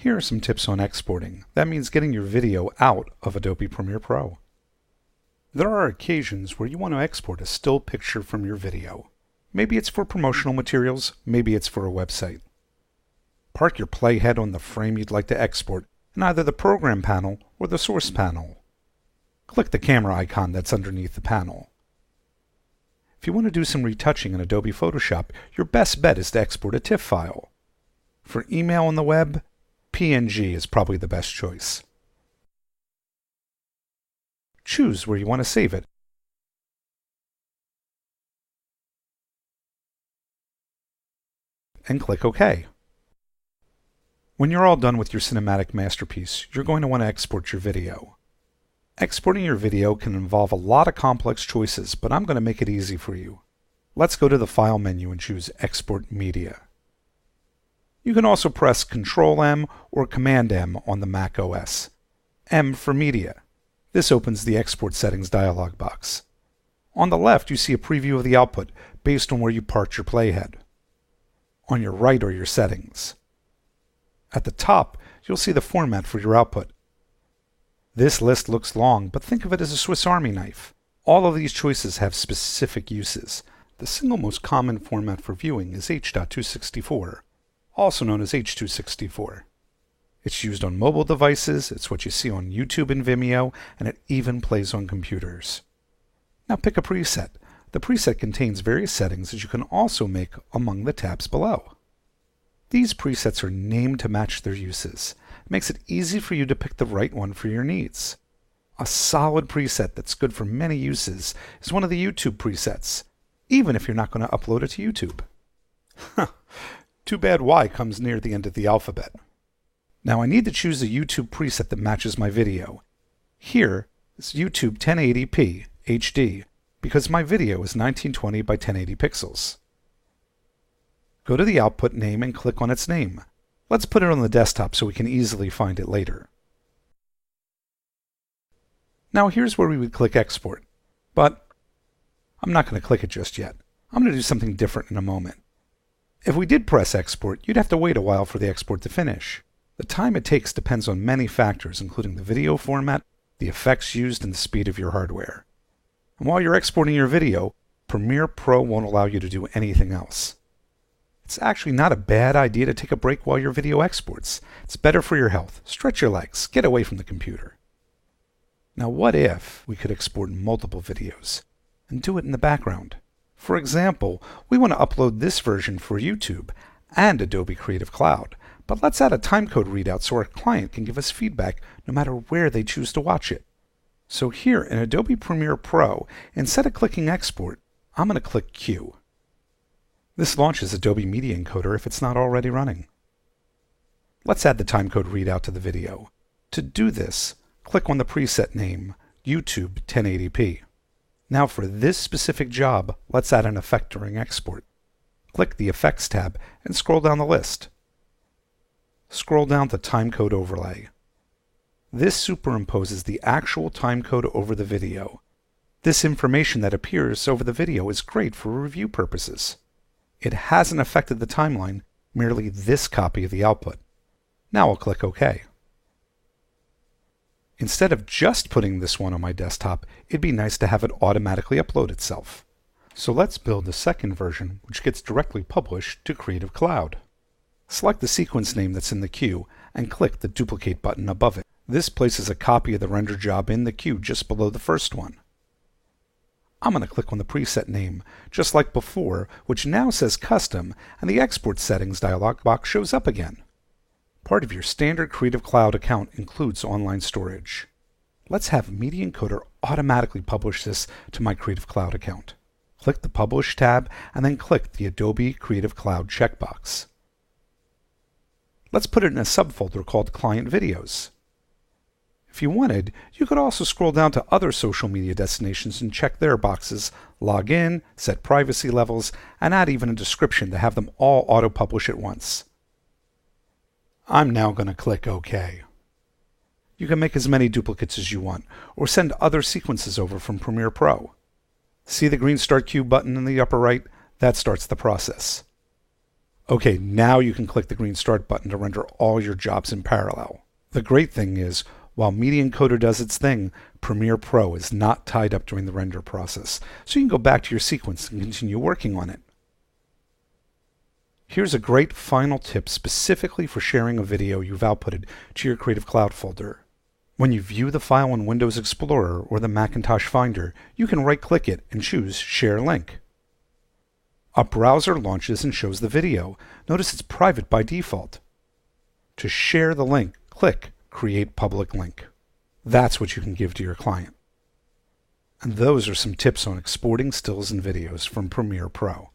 Here are some tips on exporting. That means getting your video out of Adobe Premiere Pro. There are occasions where you want to export a still picture from your video. Maybe it's for promotional materials, maybe it's for a website. Park your playhead on the frame you'd like to export in either the Program panel or the Source panel. Click the camera icon that's underneath the panel. If you want to do some retouching in Adobe Photoshop, your best bet is to export a TIFF file. For email on the web, PNG is probably the best choice. Choose where you want to save it. And click OK. When you're all done with your cinematic masterpiece, you're going to want to export your video. Exporting your video can involve a lot of complex choices, but I'm going to make it easy for you. Let's go to the File menu and choose Export Media. You can also press Ctrl-M or Command-M on the Mac OS. M for Media. This opens the Export Settings dialog box. On the left, you see a preview of the output based on where you parked your playhead. On your right are your settings. At the top, you'll see the format for your output. This list looks long, but think of it as a Swiss Army knife. All of these choices have specific uses. The single most common format for viewing is H.264. Also known as H.264. It's used on mobile devices, it's what you see on YouTube and Vimeo, and it even plays on computers. Now pick a preset. The preset contains various settings that you can also make among the tabs below. These presets are named to match their uses. It makes it easy for you to pick the right one for your needs. A solid preset that's good for many uses is one of the YouTube presets, even if you're not going to upload it to YouTube. Too bad Y comes near the end of the alphabet. Now I need to choose a YouTube preset that matches my video. Here is YouTube 1080p HD because my video is 1920 by 1080 pixels. Go to the output name and click on its name. Let's put it on the desktop so we can easily find it later. Now here's where we would click Export, but I'm not going to click it just yet. I'm going to do something different in a moment. If we did press Export, you'd have to wait a while for the export to finish. The time it takes depends on many factors, including the video format, the effects used, and the speed of your hardware. And while you're exporting your video, Premiere Pro won't allow you to do anything else. It's actually not a bad idea to take a break while your video exports. It's better for your health. Stretch your legs. Get away from the computer. Now what if we could export multiple videos and do it in the background? For example, we want to upload this version for YouTube and Adobe Creative Cloud, but let's add a timecode readout so our client can give us feedback no matter where they choose to watch it. So here in Adobe Premiere Pro, instead of clicking Export, I'm going to click Q. This launches Adobe Media Encoder if it's not already running. Let's add the timecode readout to the video. To do this, click on the preset name, YouTube 1080p. Now for this specific job, let's add an effect during export. Click the Effects tab and scroll down the list. Scroll down to Timecode Overlay. This superimposes the actual timecode over the video. This information that appears over the video is great for review purposes. It hasn't affected the timeline, merely this copy of the output. Now I'll click OK. Instead of just putting this one on my desktop, it'd be nice to have it automatically upload itself. So let's build a second version which gets directly published to Creative Cloud. Select the sequence name that's in the queue and click the Duplicate button above it. This places a copy of the render job in the queue just below the first one. I'm going to click on the preset name, just like before, which now says Custom, and the Export Settings dialog box shows up again. Part of your standard Creative Cloud account includes online storage. Let's have Media Encoder automatically publish this to my Creative Cloud account. Click the Publish tab and then click the Adobe Creative Cloud checkbox. Let's put it in a subfolder called Client Videos. If you wanted, you could also scroll down to other social media destinations and check their boxes, log in, set privacy levels, and add even a description to have them all auto-publish at once. I'm now going to click OK. You can make as many duplicates as you want, or send other sequences over from Premiere Pro. See the green Start Queue button in the upper right? That starts the process. Okay, now you can click the green Start button to render all your jobs in parallel. The great thing is, while Media Encoder does its thing, Premiere Pro is not tied up during the render process, so you can go back to your sequence and continue working on it. Here's a great final tip specifically for sharing a video you've outputted to your Creative Cloud folder. When you view the file in Windows Explorer or the Macintosh Finder, you can right-click it and choose Share Link. A browser launches and shows the video. Notice it's private by default. To share the link, click Create Public Link. That's what you can give to your client. And those are some tips on exporting stills and videos from Premiere Pro.